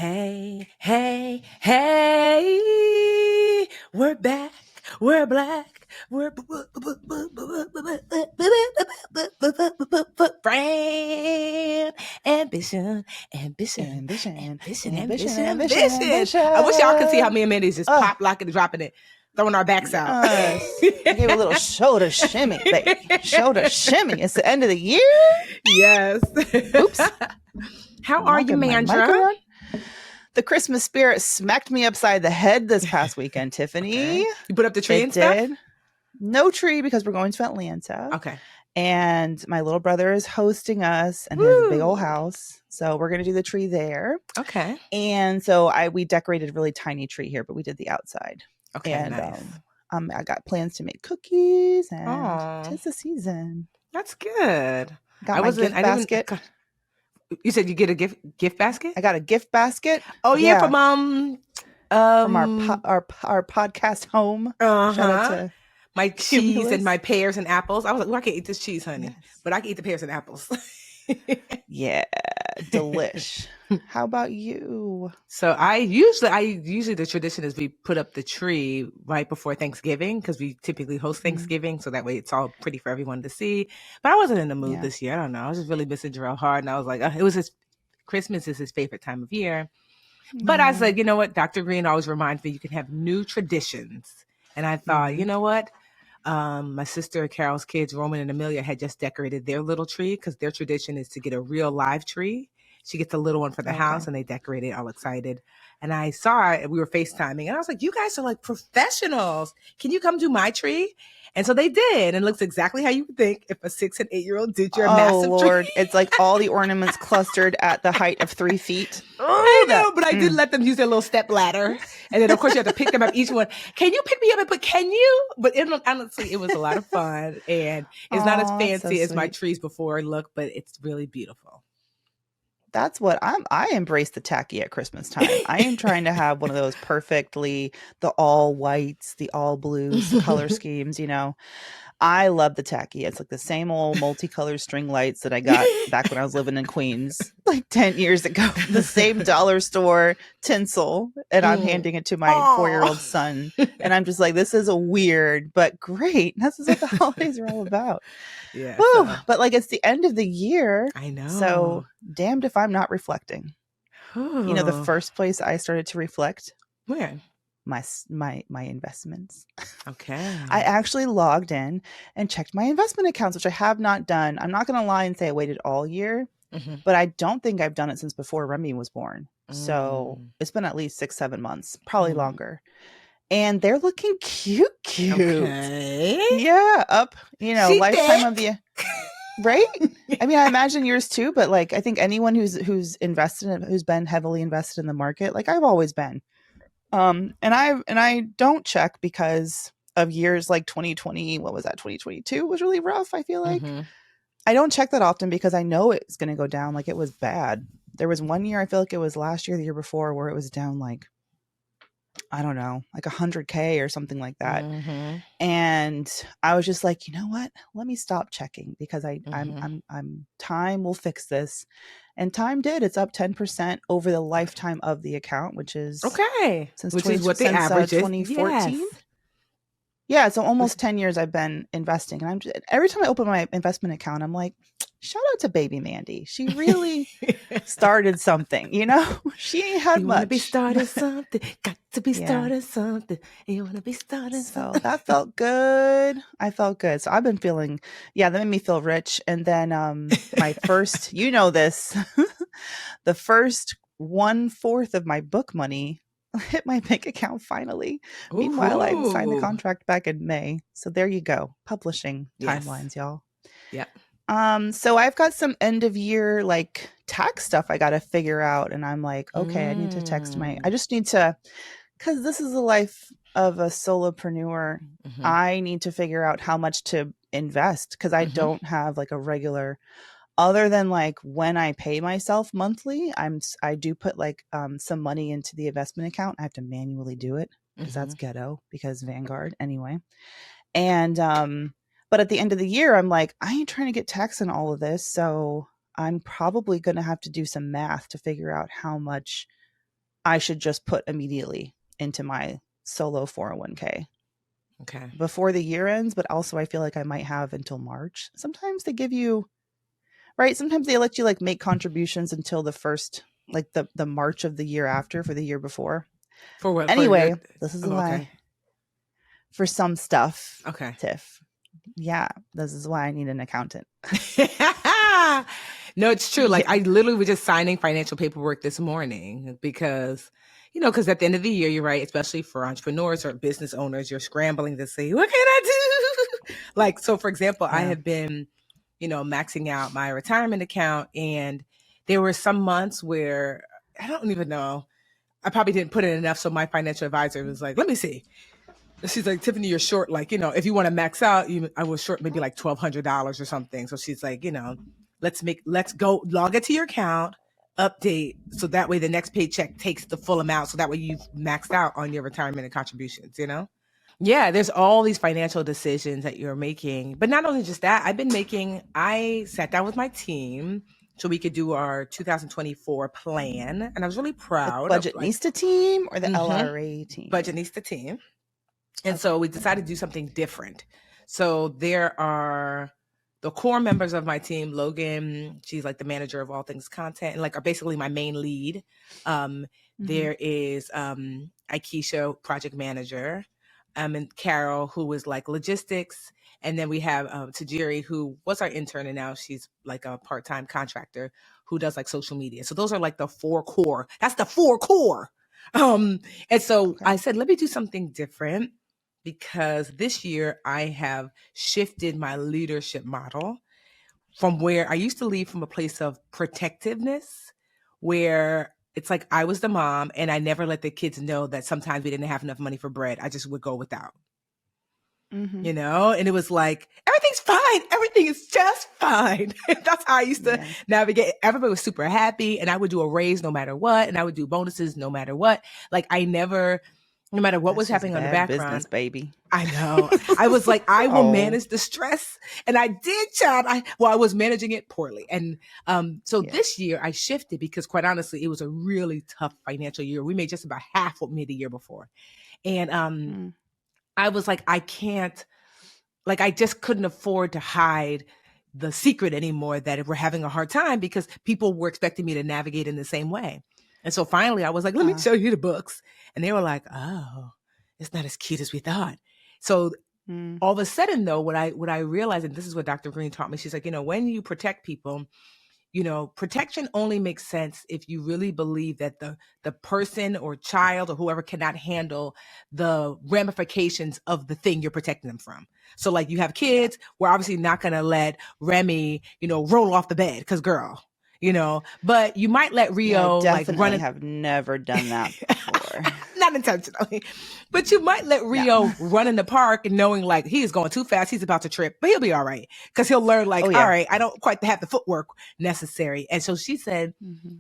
Hey, hey, hey, we're back. We're black. We're brand. Ambition, ambition, Ambition, ambition, ambition, ambition, ambition, ambition. ambition. I wish y'all could see how me and Mandy's just pop locking and dropping it, throwing our backs out. Yes. I gave a little shoulder shimmy, baby. Shoulder shimmy. It's the end of the year. Yes. Oops. How are you, Knocking my mic Mandra? around. The Christmas spirit smacked me upside the head this past weekend, Tiffany. Okay. You put up the tree It and stuff? did. No tree because we're going to Atlanta. Okay. And my little brother is hosting us in his big old house. So we're going to do the tree there. Okay. And so we decorated a really tiny tree here, but we did the outside. Okay, And nice. I got plans to make cookies, and Aw. 'tis the season. That's good. Got my gift basket. You said you get a gift basket? I got a gift basket. Oh yeah, from our podcast home. Shout out to my cheese Cumulus. and my pears and apples. I was like, well, I can't eat this cheese, honey, Yes. but I can eat the pears and apples. Yeah, delish. How about you? So I usually the tradition is we put up the tree right before Thanksgiving because we typically host Thanksgiving, so that way it's all pretty for everyone to see. But I wasn't in the mood this year. I don't know. I was just really missing Jarrell hard, and I was like, it was Christmas is his favorite time of year. But I said, you know what? Dr. Green always reminds me you can have new traditions, and I thought, you know what? My sister Carol's kids, Roman and Amelia, had just decorated their little tree because their tradition is to get a real live tree. She gets a little one for the house, and they decorate it all excited. And I saw it, and we were FaceTiming, and I was like, you guys are like professionals. Can you come do my tree? And so they did, and it looks exactly how you would think if a 6 and 8-year-old did your massive Lord. tree. It's like all the ornaments clustered at the height of 3 feet. I know, but I did let them use their little step ladder. And then, of course, you have to pick them up each one. Can you pick me up and put, can you? But honestly, it was a lot of fun. And it's not as fancy as my trees before look, but it's really beautiful. That's what I embrace the tacky at Christmas time. I am trying to have one of those perfectly, the all whites, the all blues, the color schemes, you know. I love the tacky. It's like the same old multicolored string lights that I got back when I was living in Queens, like 10 years ago. The same dollar store tinsel. And I'm handing it to my 4-year-old son. And I'm just like, this is a weird, but great. This is what the holidays are all about. Yeah. But like, it's the end of the year. I know. So damned if I'm not reflecting. You know, the first place I started to reflect. Where? My investments. Okay. I actually logged in and checked my investment accounts, which I have not done. I'm not going to lie and say I waited all year, but I don't think I've done it since before Remy was born. So it's been at least 6-7 months, probably longer. And they're looking cute. Okay. Yeah, up, you know, lifetime of the right? I mean, I imagine yours too, but like I think anyone who's invested who's been heavily invested in the market, like I've always been. And I don't check because of years like 2020, what was that? 2022 was really rough. I feel like I don't check that often because I know it's going to go down. Like it was bad. There was one year, I feel like it was last year, the year before, where it was down like, I don't know, like 100K or something like that. And I was just like, you know what? Let me stop checking because I'm time will fix this. And time did. It's up 10% over the lifetime of the account, which is since what the average is. 2014. Yes. Yeah, so almost 10 years I've been investing, and every time I open my investment account, I'm like, shout out to baby Mandi. She really started something, you know? She ain't had much. You want to be starting something, got to be starting something. You want to be starting something. So that felt good. I felt good. So I've been feeling, that made me feel rich. And then my first, you know this, the first 1/4 of my book money hit my bank account finally. Ooh. Meanwhile, I signed the contract back in May. So there you go. Publishing timelines, y'all. Yeah. So I've got some end of year like tax stuff I got to figure out. And I'm like, okay, I need to text I just need to, because this is the life of a solopreneur. I need to figure out how much to invest because I don't have like a regular, other than like when I pay myself monthly, I do put like some money into the investment account. I have to manually do it because that's ghetto because Vanguard anyway. And but at the end of the year, I'm like, I ain't trying to get taxed on all of this. So I'm probably going to have to do some math to figure out how much I should just put immediately into my solo 401k. Okay. Before the year ends, but also I feel like I might have until March. Sometimes they give you, right? Sometimes they let you like make contributions until the first, like the March of the year after for the year before. For what? Anyway, this is Oh, why okay. for some stuff, Okay. Tiff. Yeah, this is why I need an accountant. No, it's true. Like Yeah. I literally was just signing financial paperwork this morning because, because at the end of the year, you're right, especially for entrepreneurs or business owners, you're scrambling to say, what can I do? Like, so for example, I Yeah. have been, maxing out my retirement account, and there were some months where I don't even know. I probably didn't put in enough. So my financial advisor was like, let me see. She's like, Tiffany, you're short. Like, if you want to max out, I was short maybe like $1,200 or something. So she's like, let's go log it to your account, update. So that way the next paycheck takes the full amount. So that way you've maxed out on your retirement and contributions, Yeah, there's all these financial decisions that you're making. But not only just that, I sat down with my team so we could do our 2024 plan. And I was really The proud of Budgetnista team or the LRA team? Budgetnista team. And so we decided to do something different. So there are the core members of my team. Logan, she's like the manager of all things content and like are basically my main lead. There is Aikisha, project manager, and Carol, who is like logistics. And then we have Tajiri, who was our intern, and now she's like a part-time contractor who does like social media. So those are like the four core. That's the four core. And so I said, let me do something different, because this year I have shifted my leadership model from where I used to lead from a place of protectiveness, where it's like I was the mom and I never let the kids know that sometimes we didn't have enough money for bread. I just would go without. And it was like, everything's fine. Everything is just fine. That's how I used to navigate. Everybody was super happy, and I would do a raise no matter what. And I would do bonuses no matter what. Like I never, no matter what was happening on the background. Business, baby. I know. I was like, I will manage the stress. And I did, child. I was managing it poorly. And this year I shifted because quite honestly, it was a really tough financial year. We made just about half what we made the year before. And I was like, I just couldn't afford to hide the secret anymore that we're having a hard time, because people were expecting me to navigate in the same way. And so finally I was like, let me show you the books. And they were like, oh, it's not as cute as we thought. So all of a sudden though, what I realized, and this is what Dr. Green taught me, she's like, when you protect people, protection only makes sense if you really believe that the person or child or whoever cannot handle the ramifications of the thing you're protecting them from. So like you have kids, we're obviously not going to let Remy, roll off the bed because girl, but you might let Rio definitely have never done that before. Not intentionally, but you might let Rio run in the park and knowing like he is going too fast, he's about to trip, but he'll be all right because he'll learn like, all right, I don't quite have the footwork necessary. And so she said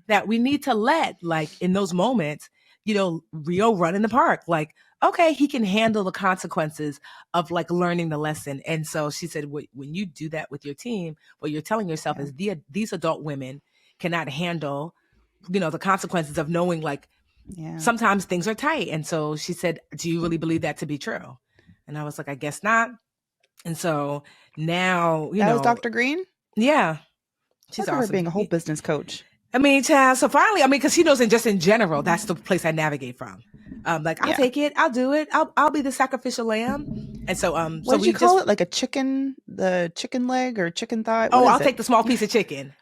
that we need to let like in those moments, Rio run in the park. Like, okay, he can handle the consequences of like learning the lesson. And so she said, when you do that with your team, what you're telling yourself is these adult women cannot handle, the consequences of knowing like, sometimes things are tight. And so she said, do you really believe that to be true? And I was like, I guess not. And so now, that was Dr. Green? Yeah. She's awesome. Her being a whole business coach. I mean, child, so finally, because she knows in general, that's the place I navigate from. Like, I'll take it. I'll do it. I'll be the sacrificial lamb. And so, what did you call it? Like a chicken, the chicken leg or chicken thigh? What I'll take the small piece of chicken.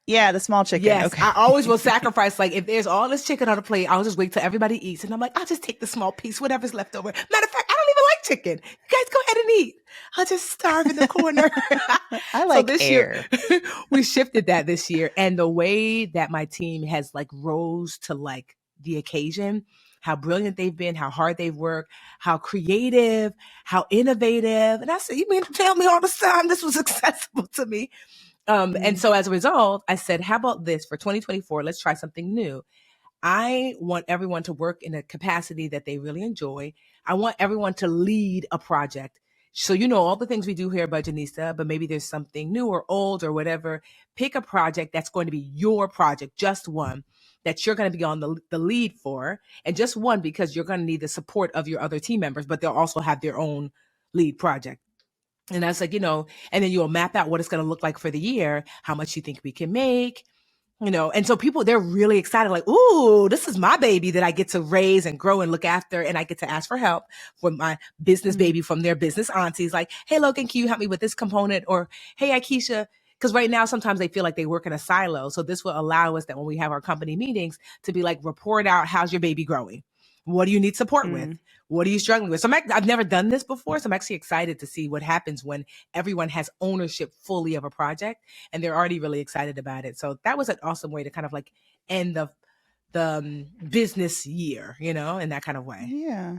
Yeah, the small chicken. Yes, okay. I always will sacrifice. Like if there's all this chicken on the plate, I'll just wait till everybody eats, and I'm like, I'll just take the small piece, whatever's left over. Matter of fact, I don't even like chicken. You guys go ahead and eat. I'll just starve in the corner. I like so this air. Year, we shifted that this year, and the way that my team has like rose to like the occasion, how brilliant they've been, how hard they've worked, how creative, how innovative. And I said, you mean to tell me all the time this was accessible to me? And so as a result, I said, how about this for 2024? Let's try something new. I want everyone to work in a capacity that they really enjoy. I want everyone to lead a project. So, all the things we do here at Budgetnista, but maybe there's something new or old or whatever. Pick a project that's going to be your project, just one. that you're going to be on the lead for, and just one because you're going to need the support of your other team members, but they'll also have their own lead project. And I was like, and then you'll map out what it's going to look like for the year, how much you think we can make, and so people, they're really excited, like, ooh, this is my baby that I get to raise and grow and look after. And I get to ask for help for my business baby from their business aunties. Like, hey, Logan, can you help me with this component? Or, hey, Akeisha, because right now, sometimes they feel like they work in a silo. So this will allow us that when we have our company meetings to be like, report out, how's your baby growing? What do you need support with? What are you struggling with? So I've never done this before. So I'm actually excited to see what happens when everyone has ownership fully of a project, and they're already really excited about it. So that was an awesome way to kind of like end the business year, in that kind of way. Yeah.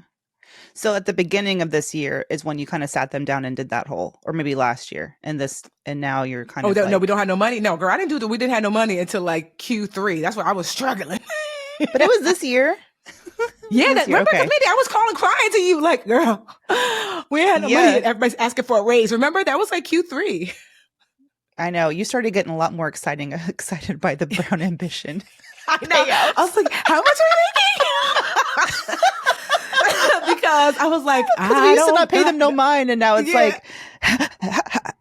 So at the beginning of this year is when you kind of sat them down and did that whole, or maybe last year, and now you're kind of no, we don't have no money. No, girl, I didn't we didn't have no money until like Q3. That's why I was struggling. But it was this year. Yeah, remember, because maybe I was calling crying to you, like, girl, we had no money and everybody's asking for a raise. Remember, that was like Q3. I know. You started getting a lot more excited by the Brown Ambition. I know. I was like, how much are you making? Because I was like, we used to not pay them no mind, and now it's like,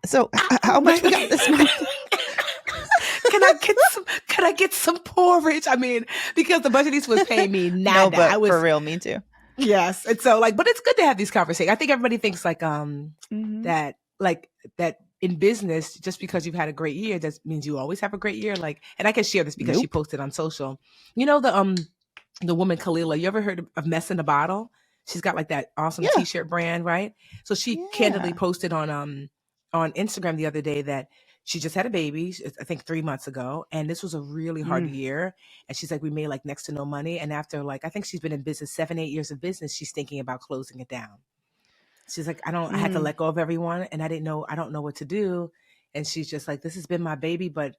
so how much we got this month? Can I get some porridge? I mean, because the budgetist was paying me nada. No, but for real, me too. Yes. And so but it's good to have these conversations. I think everybody thinks like, that in business, just because you've had a great year, that means you always have a great year. Like, and I can share this because she posted on social, the woman Kalila, you ever heard of Mess in a Bottle? She's got like that awesome t-shirt brand, right? So she candidly posted on Instagram the other day that she just had a baby, I think 3 months ago. And this was a really hard year. And she's like, we made like next to no money. And after I think she's been in business 7-8 years of business, she's thinking about closing it down. She's like, I had to let go of everyone, and I don't know what to do. And she's just like, this has been my baby, but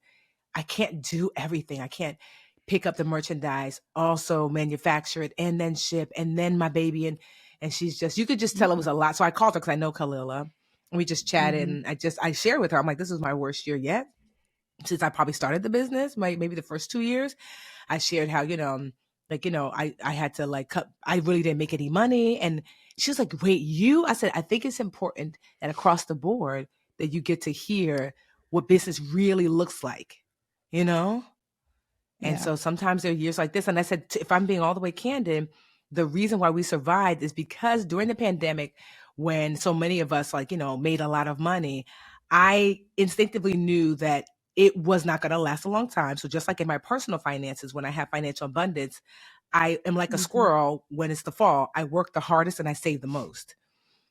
I can't do everything. I can't pick up the merchandise, also manufacture it, and then ship, and then my baby. And she's just, you could just tell it was a lot. So I called her because I know Kalila. We just chatted, and I shared with her. I'm like, this is my worst year yet since I probably started the business, maybe the first 2 years. I shared how, I had to cut, I really didn't make any money. And she was like, wait, I said, I think it's important that across the board that you get to hear what business really looks like, And so sometimes there are years like this. And I said, if I'm being all the way candid, the reason why we survived is because during the pandemic, when so many of us made a lot of money, I instinctively knew that it was not going to last a long time. So just like in my personal finances, when I have financial abundance, I am like a squirrel when it's the fall. I work the hardest and I save the most.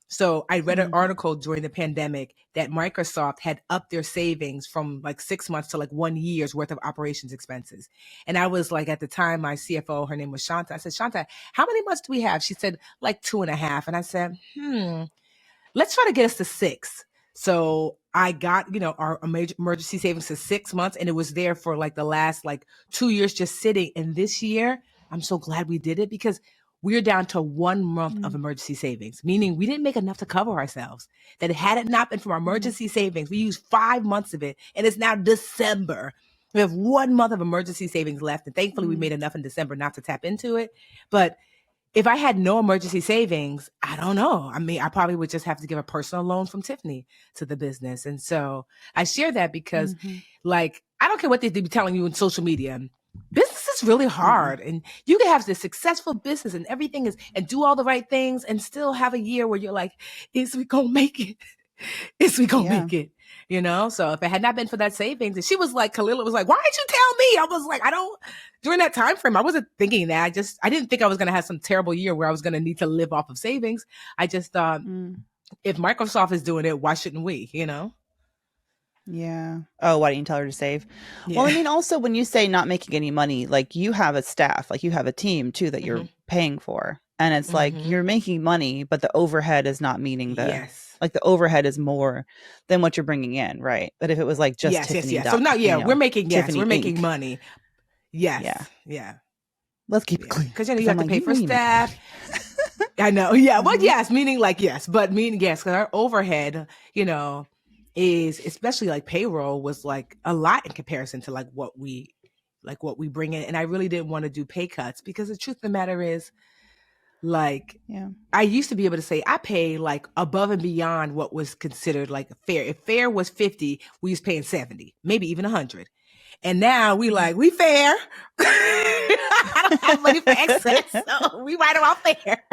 So I read an article during the pandemic that Microsoft had upped their savings from 6 months to 1 year's worth of operations expenses. And I was like, at the time, my CFO, her name was Shanta. I said, Shanta, how many months do we have? She said 2.5. And I said, let's try to get us to 6. So I got, our emergency savings to 6 months, and it was there for the last 2 years just sitting. And this year, I'm so glad we did it because we're down to 1 month of emergency savings, meaning we didn't make enough to cover ourselves. That had it not been for our emergency savings, we used 5 months of it, and it's now December. We have 1 month of emergency savings left, and thankfully we made enough in December not to tap into it. But if I had no emergency savings, I don't know. I mean, I probably would just have to give a personal loan from Tiffany to the business. And so I share that because I don't care what they be telling you in social media. Business is really hard, and you can have this successful business and everything and do all the right things and still have a year where you're like, is we gonna make it? Is we gonna make it? So if it had not been for that savings, and she was like, Kalila was like, why didn't you tell me? I was like, during that time frame, I wasn't thinking that. I didn't think I was going to have some terrible year where I was going to need to live off of savings. I just thought if Microsoft is doing it, why shouldn't we, Yeah. Oh, why didn't you tell her to save? Yeah. Well, I mean, also when you say not making any money, you have a staff, you have a team too, that you're paying for. And it's you're making money, but the overhead is not meeting the, the overhead is more than what you're bringing in. Right. But if it was just Tiffany. So now, we're making, we're making money. Yes. Yeah. Let's keep it clean. Because you have to pay for staff. I know. Yeah. Well, yes. Meaning yes, but meaning yes. Because our overhead, is especially payroll was a lot in comparison to what we like what we bring in. And I really didn't want to do pay cuts because the truth of the matter is, like, I used to be able to say I pay like above and beyond what was considered like fair. If fair was 50, we was paying 70, maybe even 100. And now we like, we fair. I don't have money for excess, so we right around fair.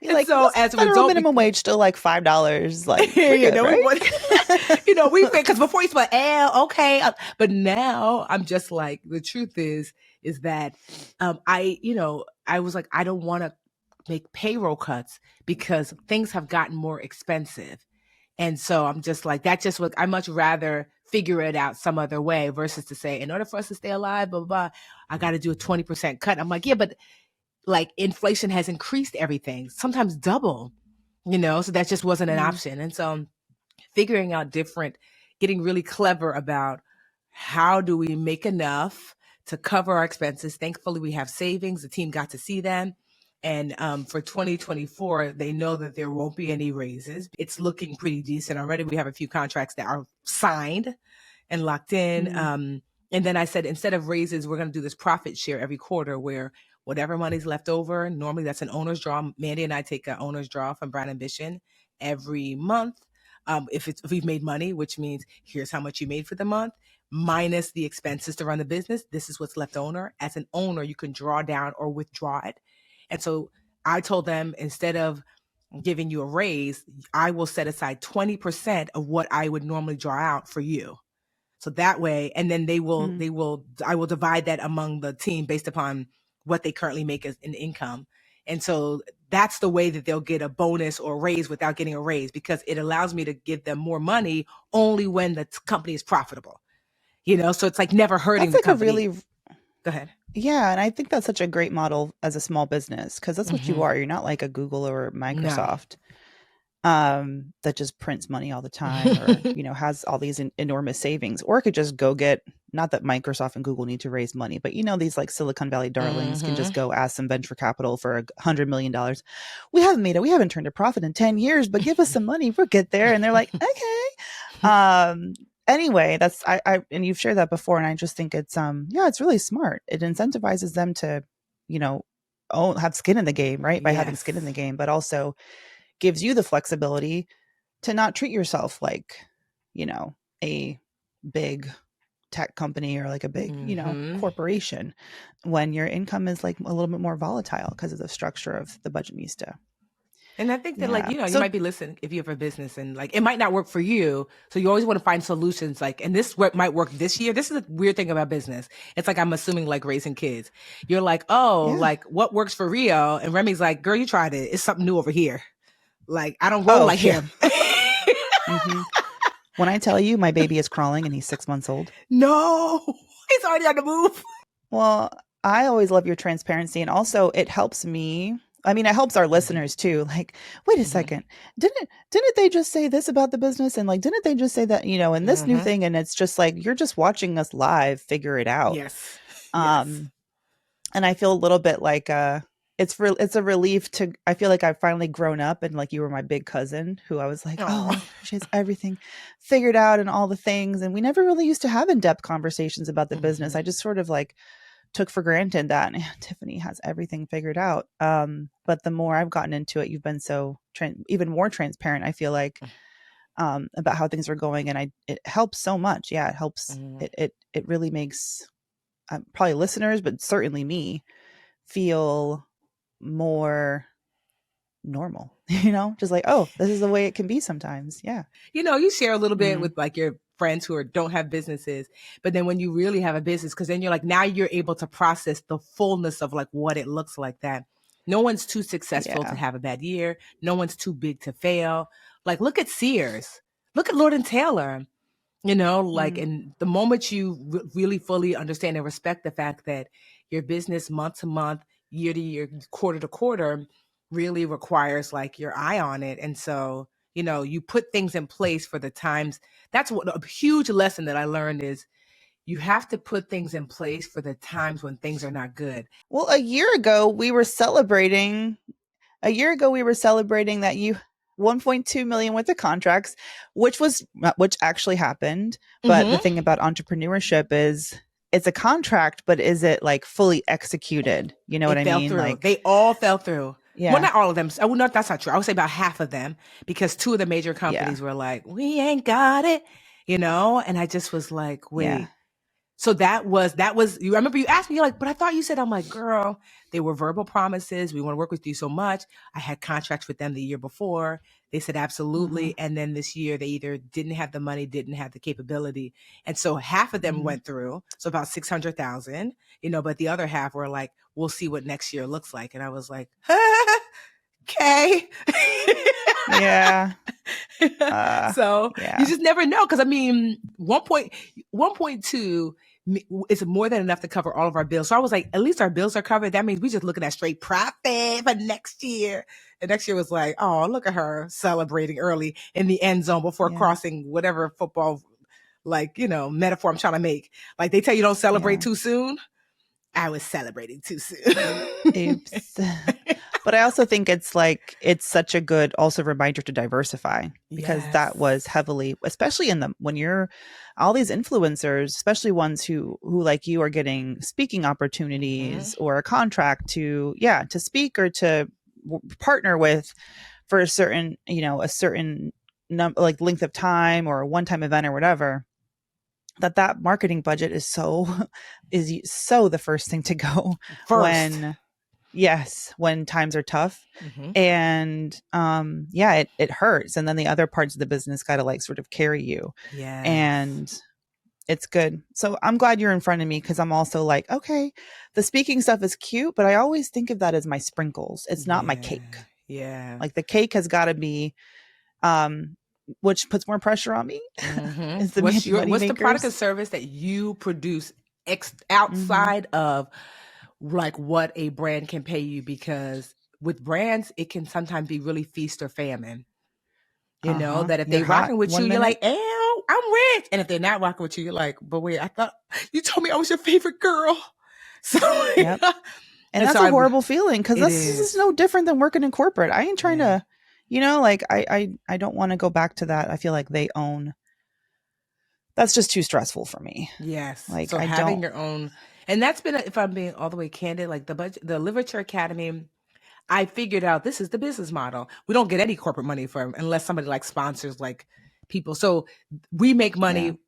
And like, so as a result, minimum wage still like $5. Like, you know, right? You know, we because before you spent okay, but now I'm just like, the truth is that I was like, I don't want to make payroll cuts because things have gotten more expensive. And so I'm just like, that's just what I much rather figure it out some other way versus to say, in order for us to stay alive, blah, blah, blah, I got to do a 20% cut. I'm like, yeah, but like inflation has increased everything, sometimes double, you know, so that just wasn't an option. And so figuring out getting really clever about how do we make enough to cover our expenses. Thankfully, we have savings. The team got to see them. And for 2024, they know that there won't be any raises. It's looking pretty decent already. We have a few contracts that are signed and locked in. And then I said, instead of raises, we're going to do this profit share every quarter where whatever money's left over, normally that's an owner's draw. Mandi and I take an owner's draw from Brown Ambition every month. If we've made money, which means here's how much you made for the month, minus the expenses to run the business. This is what's left owner. As an owner, you can draw down or withdraw it. And so I told them, instead of giving you a raise, I will set aside 20% of what I would normally draw out for you. So that way, and then I will divide that among the team based upon what they currently make as an income. And so that's the way that they'll get a bonus or a raise without getting a raise, because it allows me to give them more money only when the company is profitable. You know, so it's like never hurting the company. Go ahead. Yeah. And I think that's such a great model as a small business, because that's what you are. You're not like a Google or Microsoft that just prints money all the time or, you know, has all these enormous savings, or could just go get, not that Microsoft and Google need to raise money, but, you know, these like Silicon Valley darlings can just go ask some venture capital for $100 million. We haven't turned a profit in 10 years, but give us some money. We'll get there. And they're like, okay. Anyway, that's, and you've shared that before. And I just think it's, it's really smart. It incentivizes them to, you know, have skin in the game, right? By having skin in the game, but also gives you the flexibility to not treat yourself like, you know, a big tech company or like a big, you know, corporation, when your income is like a little bit more volatile because of the structure of the budgetista. And I think that, like, you know, you might be listening if you have a business and like, it might not work for you. So you always want to find solutions. Like, and this might work this year. This is a weird thing about business. It's like, I'm assuming like raising kids. You're like, like what works for Rio? And Remy's like, girl, you tried it. It's something new over here. Like, I don't roll like him. When I tell you my baby is crawling and he's 6 months old. No, he's already on the move. Well, I always love your transparency. And also it helps me. I mean, it helps our listeners too. Like, wait a second, didn't they just say this about the business? And like, didn't they just say that, you know, and this new thing? And it's just like, you're just watching us live figure it out. Yes. And I feel a little bit like, it's a relief to, I feel like I've finally grown up, and like you were my big cousin who I was like, oh, she has everything figured out and all the things. And we never really used to have in-depth conversations about the business. I just sort of like took for granted that Tiffany has everything figured out. But the more I've gotten into it, you've been so even more transparent, I feel like, about how things are going. And it helps so much. Yeah, it helps. It really makes probably listeners, but certainly me, feel more normal, you know, just like, oh, this is the way it can be sometimes. Yeah. You know, you share a little bit with like your friends who don't have businesses, but then when you really have a business, because then you're like, now you're able to process the fullness of like what it looks like, that no one's too successful to have a bad year. No one's too big to fail. Like, look at Sears, look at Lord & Taylor, you know, like, and the moment you really fully understand and respect the fact that your business month to month, year to year, quarter to quarter really requires like your eye on it. And so, you know, you put things in place for the times. That's what a huge lesson that I learned is, you have to put things in place for the times when things are not good. Well, a year ago we were celebrating that you 1.2 million with the contracts, which actually happened. But the thing about entrepreneurship is it's a contract, but is it like fully executed? You know what I It fell mean? through. Like, They all fell through. Well, yeah, not all of them. Oh, no, that's not true. I would say about half of them, because two of the major yeah, companies were like, we ain't got it, and I just was like, yeah, wait. So that was, you remember you asked me, you're like, but I thought you said, I'm like, girl, they were verbal promises. We want to work with you so much. I had contracts with them the year before. They said mm-hmm, absolutely. And then this year they either didn't have the money, didn't have the capability. And so half of them mm-hmm. went through. So about 600,000, but the other half were like, we'll see what next year looks like. And I was like, okay. Yeah. So you Yeah. just never know. Cause I mean, 1.2 is more than enough to cover all of our bills. So I was like, at least our bills are covered. That means we just looking at straight profit for next year. And next year was like, oh, look at her celebrating early in the end zone before Yeah. crossing whatever football, metaphor I'm trying to make. Like they tell you don't celebrate Yeah. too soon. I was celebrating too soon. Oops. But I also think it's such a good also reminder to diversify, because that was Yes. heavily, especially when you're all these influencers, especially ones who like you are getting speaking opportunities or a contract to speak or to partner with for a certain, like length of time or a one-time event or whatever. That marketing budget is so the first thing to go First. when times are tough. And it hurts, and then the other parts of the business got to like sort of carry you. Yes. And it's good. So I'm glad you're in front of me, because I'm also like, okay, the speaking stuff is cute, but I always think of that as my sprinkles. It's not my cake. Yeah. Like the cake has got to be which puts more pressure on me. Is the What's Mandi money the product or makers. service that you produce outside of like what a brand can pay you? Because with brands, it can sometimes be really feast or famine. That if You're they hot rocking with you, one you're minute. like, "Ew, I'm rich," and if they're not rocking with you, you're like, "But wait, I thought you told me I was your favorite girl." So, Yep. And and that's so a horrible feeling, because it this is is, no different than working in corporate. I ain't trying yeah. to, like I don't want to go back to that. I feel like they own. That's just too stressful for me. Yes. Like So I having don't. your own, and that's been, if I'm being all the way candid, like the Literature Academy, I figured out this is the business model. We don't get any corporate money from unless somebody like sponsors like people. So we make Yeah. money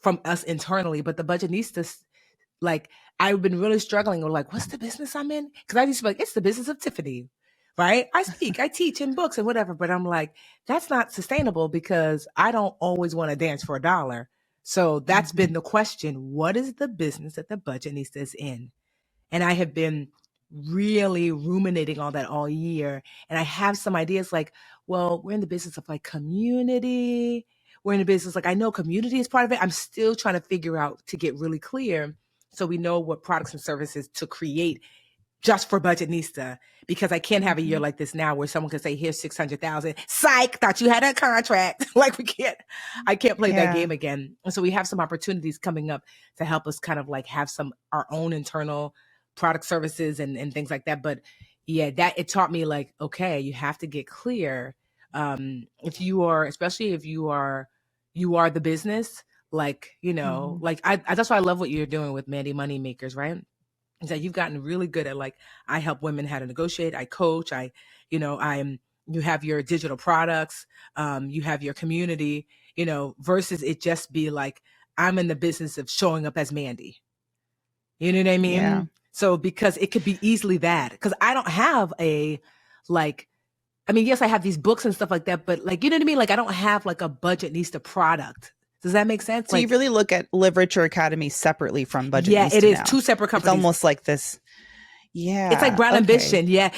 from us internally, but the budget needs to like, I've been really struggling with like, what's the business I'm in? Because I used to be like, it's the business of Tiffany, right? I speak, I teach in books and whatever, but I'm like, that's not sustainable because I don't always want to dance for a dollar. So that's Mm-hmm. been the question. What is the business that the budget needs is in? And I have been really ruminating on that all year. And I have some ideas like, well, we're in the business of like community. We're in the business, like I know community is part of it. I'm still trying to figure out to get really clear so we know what products and services to create just for Budgetnista, because I can't have a year Mm-hmm. like this now where someone can say, here's 600,000. Psych, thought you had a contract. Like I can't play that Yeah. game again. And so we have some opportunities coming up to help us kind of like have our own internal product services and things like that. But yeah, that it taught me like, okay, you have to get clear. If you are, especially if you are the business, like, Mm-hmm. like that's why I love what you're doing with Mandi Money Makers, right? Is that you've gotten really good at like, I help women how to negotiate, I coach, you have your digital products, you have your community, versus it just be like, I'm in the business of showing up as Mandi. You know what I Yeah. mean? So because it could be easily that, because I don't have like, I mean, yes, I have these books and stuff like that, but like, you know what I mean? Like, I don't have like a Budgetnista product. Does that make sense? So you Like, really look at Literature Academy separately from yeah, it Budgetnista is now. two separate It's companies. almost like this. It's like Yeah. Brown Okay. Ambition, yeah.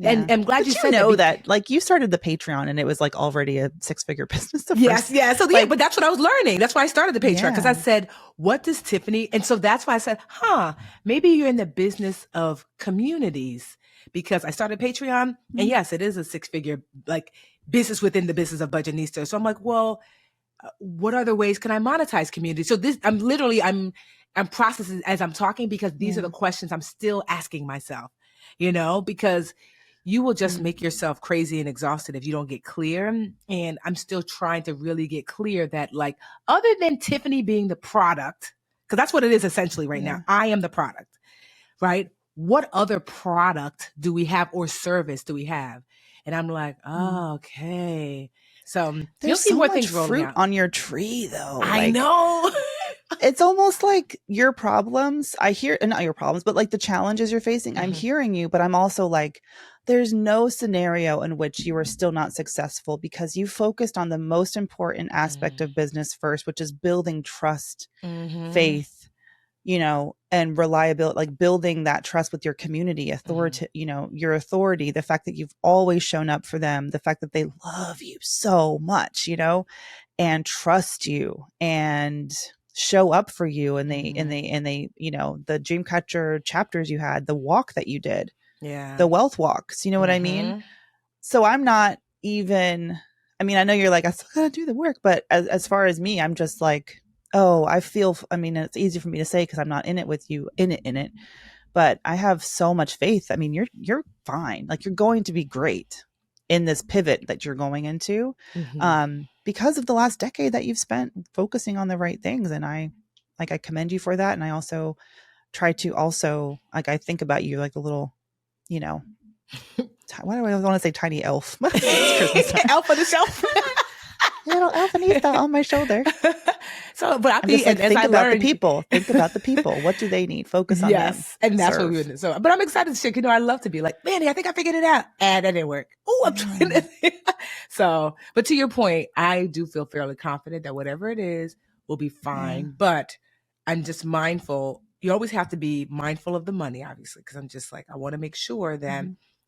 And Yeah. I'm glad But you said that. that like you started the Patreon and it was like already a 6-figure business. The Yes, first, yeah. So yeah, like, but that's what I was learning. That's why I started the Patreon, because I yeah. said, what does Tiffany? And so that's why I said, maybe you're in the business of communities, because I started Patreon, and yes, it is a 6-figure like business within the business of Budgetnista. So I'm like, well, what other ways can I monetize community? So I'm processing as I'm talking, because these are Yeah. the questions I'm still asking myself, because you will just make yourself crazy and exhausted if you don't get clear. And I'm still trying to really get clear that, like, other than Tiffany being the product, because that's what it is essentially right now. I am the product, right? What other product do we have or service do we have? And I'm like, oh, okay. So you'll see more things rolling out on your tree, though. I know. It's almost like your problems. I hear, not your problems, but like the challenges you're facing. I'm hearing you, but I'm also like, there's no scenario in which you are still not successful because you focused on the most important aspect of business first, which is building trust, faith, you know, and reliability, like building that trust with your community, authority, you know, your authority, the fact that you've always shown up for them, the fact that they love you so much, you know, and trust you and show up for you. And they, you know, the Dreamcatcher chapters you had, the walk that you did, the wealth walks, you know what I mean? So I'm not even, I mean, I know you're like, I still gotta do the work, but as far as me, I'm just like, oh, I feel, I mean, it's easy for me to say because I'm not in it with you, in it, but I have so much faith. I mean, you're fine. Like, you're going to be great in this pivot that you're going into, because of the last decade that you've spent focusing on the right things. And I commend you for that. And I also try to like, I think about you like a little, you know, why do I want to say tiny elf? Elf on the shelf. Little elfanita on my shoulder. So, but I'm just like, think about the people. Think about the people. What do they need? Focus on them. And that's what we would do. So, but I'm excited to share. You know, I love to be like, Mandy, I think I figured it out. And that didn't work. Oh, I'm trying to. So, but to your point, I do feel fairly confident that whatever it is will be fine. But I'm just mindful. You always have to be mindful of the money, obviously, because I'm just like, I want to make sure that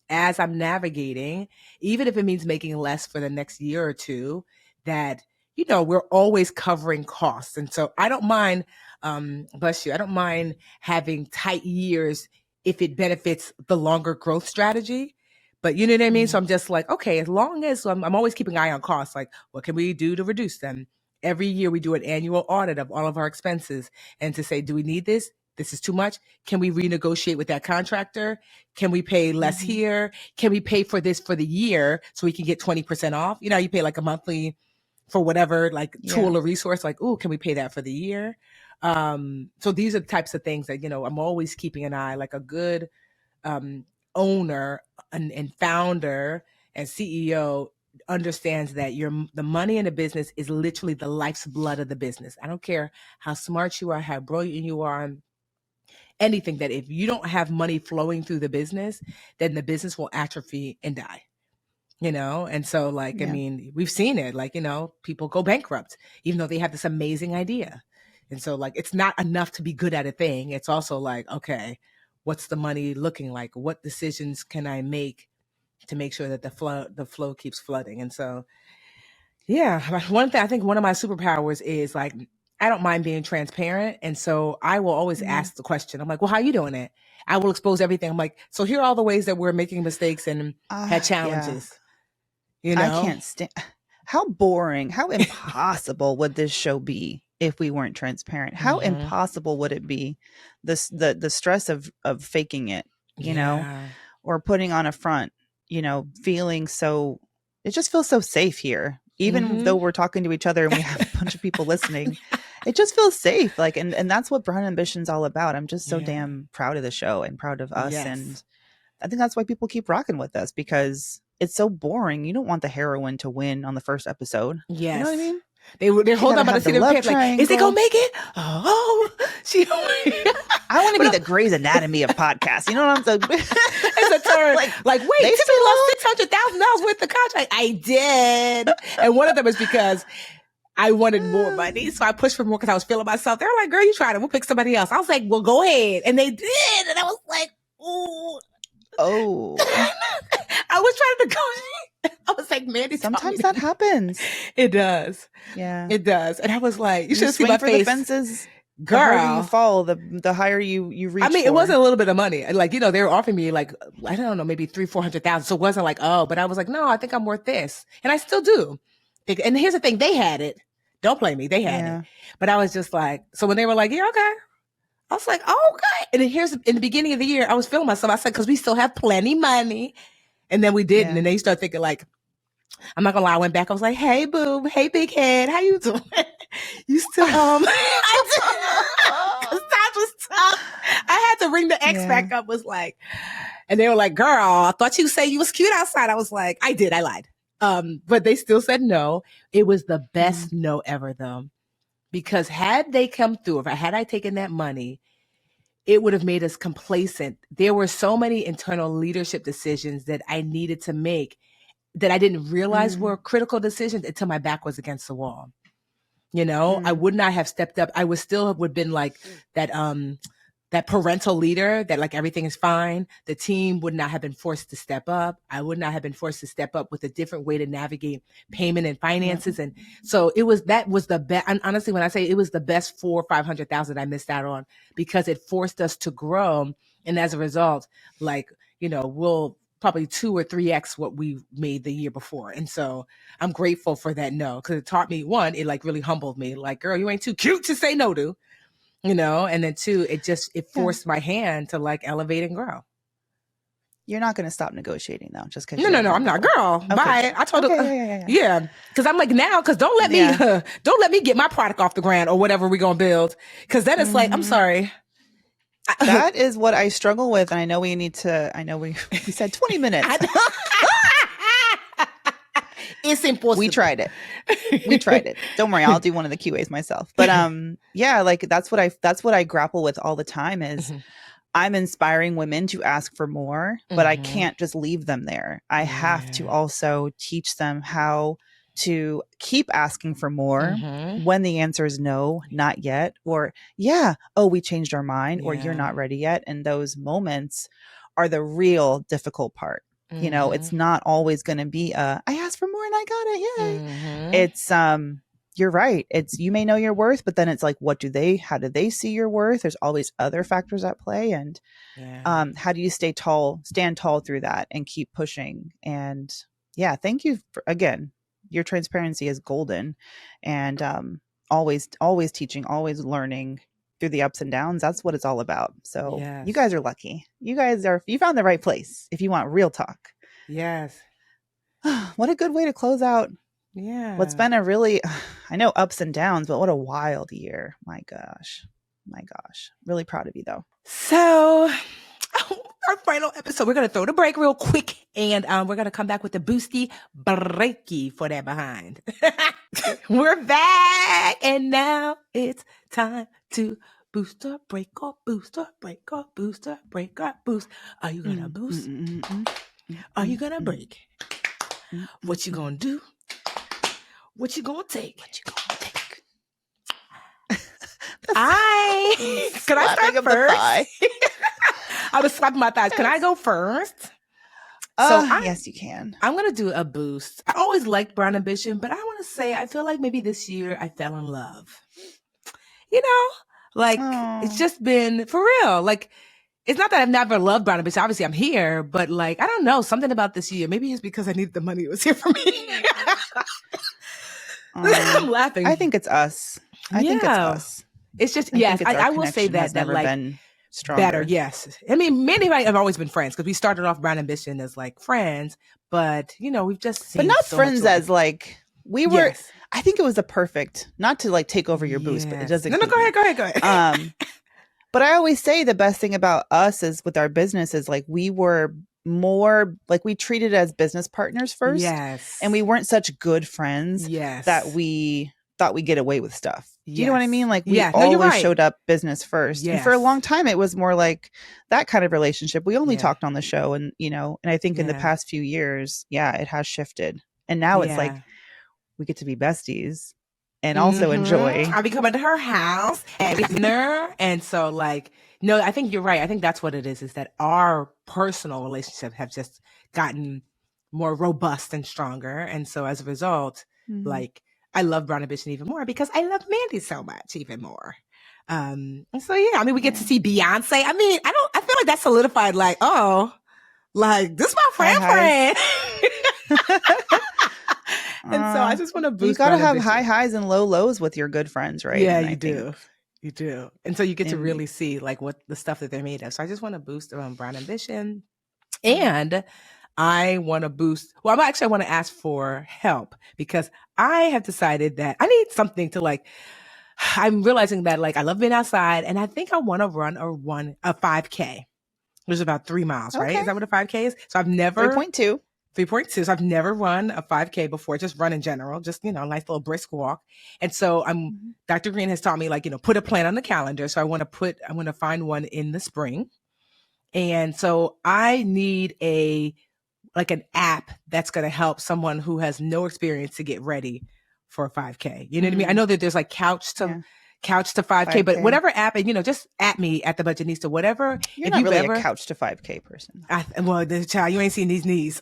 as I'm navigating, even if it means making less for the next year or two, that, you know, we're always covering costs. And so I don't mind, bless you, I don't mind having tight years if it benefits the longer growth strategy. But you know what I mean? So I'm just like, okay, as long as I'm always keeping an eye on costs, like what can we do to reduce them? Every year we do an annual audit of all of our expenses and to say, do we need this? This is too much. Can we renegotiate with that contractor? Can we pay less here? Can we pay for this for the year so we can get 20% off? You know, you pay like a monthly for whatever, like tool or resource, like, ooh, can we pay that for the year? So these are the types of things that, you know, I'm always keeping an eye, like a good owner and founder and CEO understands that the money in the business is literally the life's blood of the business. I don't care how smart you are, how brilliant you are, anything, that if you don't have money flowing through the business, then the business will atrophy and die. You know, and so like, I mean, we've seen it, like, you know, people go bankrupt, even though they have this amazing idea. And so like, it's not enough to be good at a thing. It's also like, okay, what's the money looking like? What decisions can I make to make sure that the flow keeps flooding? And so, yeah, one thing, I think one of my superpowers is like, I don't mind being transparent. And so I will always ask the question. I'm like, well, how are you doing it? I will expose everything. I'm like, so here are all the ways that we're making mistakes and had challenges. You know? I can't stand. How boring, how impossible would this show be if we weren't transparent? How impossible would it be? The stress of faking it, you know, or putting on a front, you know, feeling so, it just feels so safe here. Even though we're talking to each other and we have a bunch of people listening, it just feels safe. Like, and that's what Brown Ambition's all about. I'm just so damn proud of the show and proud of us. And I think that's why people keep rocking with us, because it's so boring. You don't want the heroine to win on the first episode. You know what I mean? They're holding up by the seat of their pants like, is they gonna make it? Oh, I want to be the Grey's Anatomy of podcasts. You know what I'm saying? It's a turn. Like, wait, Tiffany lost $600,000 worth of contract. I did. And one of them is because I wanted more money. So I pushed for more because I was feeling myself. They're like, girl, you tried it. We'll pick somebody else. I was like, well, go ahead. And they did. And I was like, ooh. Oh. I was trying to negotiate. I was like, Mandy, sometimes that happens. It does. Yeah. It does. And I was like, you should see my face. The fences. Girl. The harder you fall, the higher you reach. I mean, it wasn't a little bit of money. Like, you know, they were offering me like, I don't know, maybe $300,000-400,000. So it wasn't like, oh, but I was like, no, I think I'm worth this. And I still do. And here's the thing. They had it. Don't blame me. They had it. But I was just like, so when they were like, yeah, okay. I was like, oh, okay. And then in the beginning of the year, I was feeling myself. I said, because we still have plenty money. And then we didn't. Yeah. And then you start thinking like, I'm not gonna lie, I went back. I was like, hey, boo. Hey, big head. How you doing? You still, I had to ring the ex back up, was like, and they were like, girl, I thought you say you was cute outside. I was like, I did, I lied. But they still said no. It was the best no ever though. Because had they come through, had I taken that money, it would have made us complacent. There were so many internal leadership decisions that I needed to make that I didn't realize were critical decisions until my back was against the wall. You know, I would not have stepped up. I would still have been like that parental leader that like everything is fine. The team would not have been forced to step up. I would not have been forced to step up with a different way to navigate payment and finances. And so that was the best. And honestly, when I say it was the best 400,000 or 500,000 I missed out on, because it forced us to grow. And as a result, like, you know, we'll probably 2 or 3x what we made the year before. And so I'm grateful for that no, because it taught me, one, it like really humbled me. Like, girl, you ain't too cute to say no to. You know, and then 2, it forced my hand to like elevate and grow. You're not going to stop negotiating though, just because. No, I'm not, girl. Okay. Bye. I told her, yeah, because I'm like now, because don't let me get my product off the ground or whatever we're gonna build, because then it's like, I'm sorry. That is what I struggle with, and I know we said 20 minutes. It's impossible. We tried it. Don't worry, I'll do one of the QAs myself. But yeah, like that's what I grapple with all the time is I'm inspiring women to ask for more, but I can't just leave them there. I have to also teach them how to keep asking for more when the answer is no, not yet, or we changed our mind, or you're not ready yet. And those moments are the real difficult part. You know, it's not always going to be I asked for more and I got it. Yay. It's you're right. It's, you may know your worth, but then it's like, how do they see your worth? There's always other factors at play. And how do you stand tall through that and keep pushing? And thank you for, again, your transparency is golden, and always teaching, always learning through the ups and downs. That's what it's all about. So you guys are lucky. You found the right place if you want real talk. Yes. What a good way to close out. Yeah. What's been a really, I know ups and downs, but what a wild year. My gosh. Really proud of you though. So our final episode, we're going to throw the break real quick, and we're going to come back with the boosty breaky for that behind. We're back, and now it's time to boost or break or boost or break or boost or break or boost. Are you going to boost? Are you going to break? What you going to do? What you going to take? Can I start first? I was slapping my thighs. Can I go first? Yes, you can. I'm going to do a boost. I always liked Brown Ambition, but I want to say I feel like maybe this year I fell in love. You know, like it's just been for real. Like, it's not that I've never loved Brown Ambition. Obviously, I'm here, but like, I don't know, something about this year. Maybe it's because I needed the money. It was here for me. I'm laughing. I think it's us. I think it's us. It's just, I will say that like been stronger. Better, yes. I mean, Mandi and I have always been friends because we started off Brown Ambition as like friends, but you know, we've just seen, but not so friends as like we were. Yes. I think it was a perfect, not to like take over your boost, but it doesn't. No, go ahead. But I always say the best thing about us is with our business is like we were more like we treated as business partners first. Yes. And we weren't such good friends that we thought we'd get away with stuff. Do you know what I mean? Like we always showed up business first. Yes. And for a long time, it was more like that kind of relationship. We only talked on the show, and, you know, and I think in the past few years, it has shifted. And now it's like we get to be besties and also enjoy. I'll be coming to her house and dinner. And so like, no, I think you're right. I think that's what it is that our personal relationship have just gotten more robust and stronger. And so as a result, like, I love Brown Ambition even more because I love Mandi so much even more. And so, I mean, we get to see Beyonce. I mean, I feel like that's solidified like, oh, like this is my friend. And so I just want to boost. You got to have high highs and low lows with your good friends, right? Yeah, you do. You do. And so you get to really see like what the stuff that they're made of. So I just want to boost Brown Ambition. And I want to boost. Well, I want to ask for help because I have decided that I need something to like I'm realizing that like I love being outside, and I think I want to run a 5K. Which is about 3 miles, right? Okay. Is that what a 5K is? So I've never 3.2. 3.2. So I've never run a 5K before, just run in general, just, a nice little brisk walk. And so Dr. Green has taught me like, put a plan on the calendar. So I want to find one in the spring. And so I need an app that's going to help someone who has no experience to get ready for a 5K. You know what I mean? I know that there's like couch to 5K, but whatever app, and just at me at the Budgetnista, whatever. You're not really a couch to 5K person. Well, the child, you ain't seen these knees.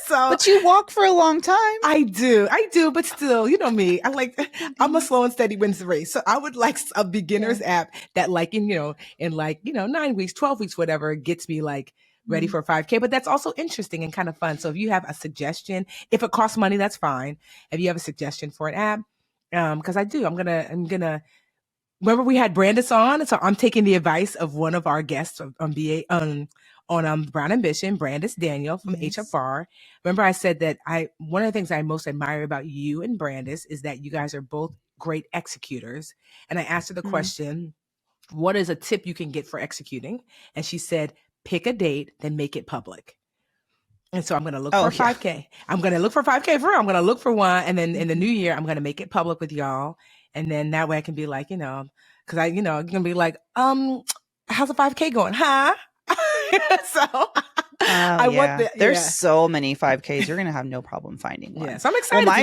But you walk for a long time. I do, but still, you know me. I'm a slow and steady wins the race. So I would like a beginner's app that in 9 weeks, 12 weeks, whatever, gets me like ready for a 5K. But that's also interesting and kind of fun. So if you have a suggestion, if it costs money, that's fine. If you have a suggestion for an app, because I'm gonna remember we had Brandis on, so I'm taking the advice of one of our guests on Brown Ambition, Brandis Daniel from HFR. Remember I said that one of the things I most admire about you and Brandis is that you guys are both great executors. And I asked her the question, what is a tip you can get for executing? And she said, pick a date, then make it public. And so I'm going to look for a 5K. I'm going to look for a 5K for real. I'm going to look for one. And then in the new year, I'm going to make it public with y'all. And then that way I can be like, because I'm going to be like, how's the 5K going? Huh? So there's so many 5Ks. You're going to have no problem finding one. Yeah, so I'm excited. Well,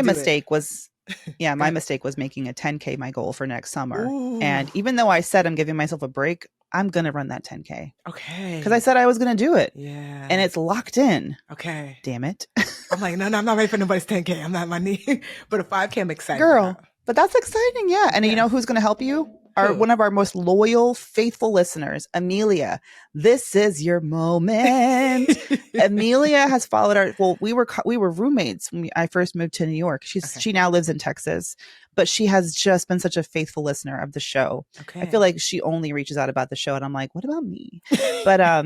my mistake was making a 10K my goal for next summer. Ooh. And even though I said I'm giving myself a break, I'm going to run that 10K. Okay. Because I said I was going to do it. Yeah. And it's locked in. Okay. Damn it. I'm like, no, I'm not ready for nobody's 10K. I'm not my knee. But a 5K, I'm excited. Girl, about. But that's exciting. Yeah. And you know who's going to help you? One of our most loyal, faithful listeners, Amelia. This is your moment. Amelia has followed we were roommates when I first moved to New York. She now lives in Texas, but she has just been such a faithful listener of the show. Okay. I feel like she only reaches out about the show, and I'm like, what about me? But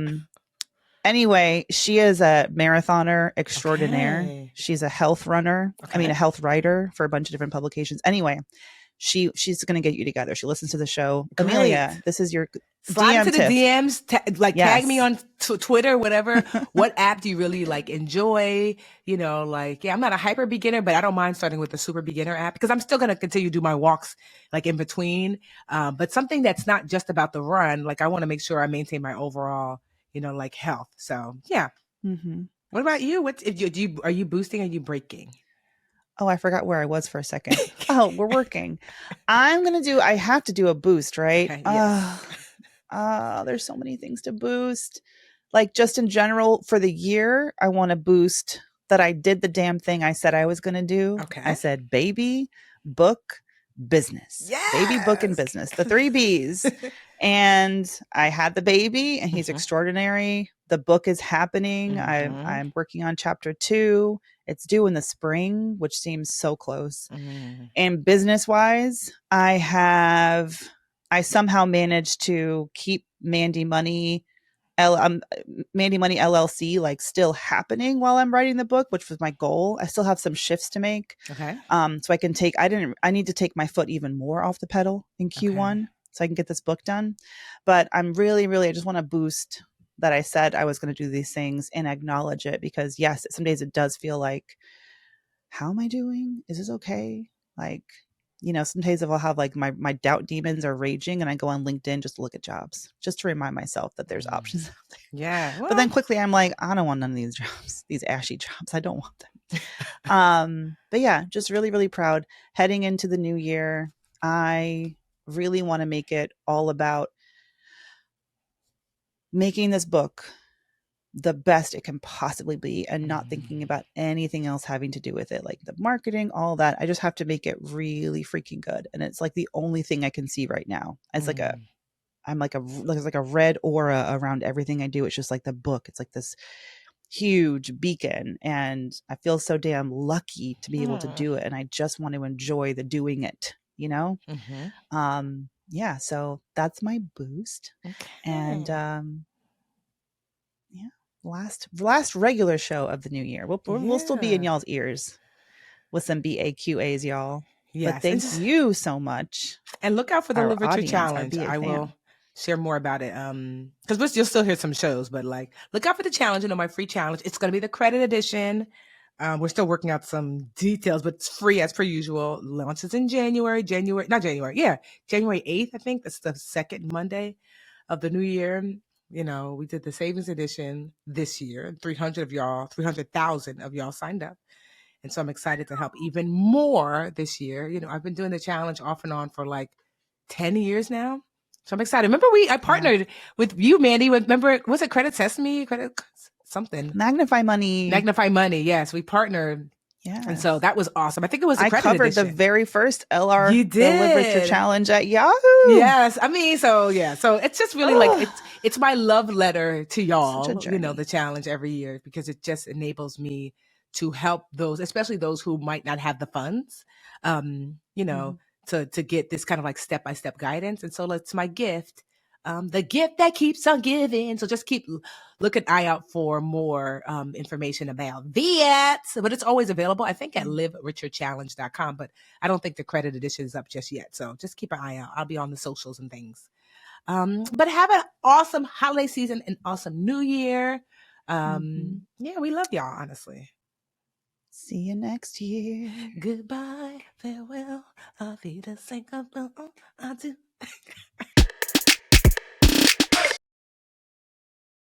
anyway, she is a marathoner extraordinaire. Okay. She's a health runner. Okay. I mean, a health writer for a bunch of different publications. Anyway. She's going to get you together. She listens to the show. Great. Amelia, this is your slide into the DMs. Tag me on Twitter, whatever. What app do you really enjoy? I'm not a hyper beginner, but I don't mind starting with a super beginner app because I'm still going to continue to do my walks in between. But something that's not just about the run. I want to make sure I maintain my overall, health. So yeah. Mm-hmm. What about you? Are you boosting? Or are you breaking? Oh, I forgot where I was for a second. Oh, we're working. I have to do a boost, right? Okay, yes. There's so many things to boost. Just in general for the year, I want to boost that I did the damn thing I said I was going to do. Okay. I said baby, book, business. Yes! Baby, book, and business. The 3 B's. And I had the baby and he's extraordinary. The book is happening. I'm working on chapter 2. It's due in the spring, which seems so close. And business-wise, I somehow managed to keep Mandi Money LLC still happening while I'm writing the book, which was my goal. I still have some shifts to make. Okay. So I can I need to take my foot even more off the pedal in Q1 so I can get this book done. But I'm really, really, I just want to boost that I said I was going to do these things and acknowledge it because yes, some days it does feel like, how am I doing? Is this okay? Some days I'll have my doubt demons are raging and I go on LinkedIn just to look at jobs, just to remind myself that there's options out there. Yeah. Well. But then quickly I'm like, I don't want none of these jobs, these ashy jobs. I don't want them. But yeah, just really, really proud. Heading into the new year, I really want to make it all about making this book the best it can possibly be and not thinking about anything else having to do with it, like the marketing, all that. I just have to make it really freaking good. And it's the only thing I can see right now. It's there's a red aura around everything I do. It's just the book. It's this huge beacon and I feel so damn lucky to be able to do it. And I just want to enjoy the doing it, Yeah. So that's my boost. Okay. And, last regular show of the new year. We'll still be in y'all's ears with some BAQAs, y'all. Yes. But thank you so much. And look out for the Live Richer Challenge. I will share more about it. Because you'll still hear some shows, but like look out for the challenge, my free challenge. It's gonna be the credit edition. We're still working out some details, but it's free as per usual. Launches in January 8th, I think. That's the second Monday of the new year. We did the savings edition this year. 300,000 of y'all signed up. And so I'm excited to help even more this year. I've been doing the challenge off and on for like 10 years now. So I'm excited. Remember I partnered with you, Mandi. Remember, was it Credit Sesame? Credit something. Magnify Money. Yes, we partnered. Yeah. And so that was awesome. I think it was the credit covered edition. The very first LR you did. The Live Richer Challenge at Yahoo. Yes. I mean, so it's just really like it's my love letter to y'all, the challenge every year, because it just enables me to help those, especially those who might not have the funds, to get this kind of like step-by-step guidance. And so it's my gift, the gift that keeps on giving. So just keep looking out for more information about that. But it's always available, I think, at livericherchallenge.com. But I don't think the credit edition is up just yet. So just keep an eye out. I'll be on the socials and things. But have an awesome holiday season, an awesome new year. Yeah, we love y'all, honestly. See you next year. Goodbye, farewell, auf Wiedersehen, adieu.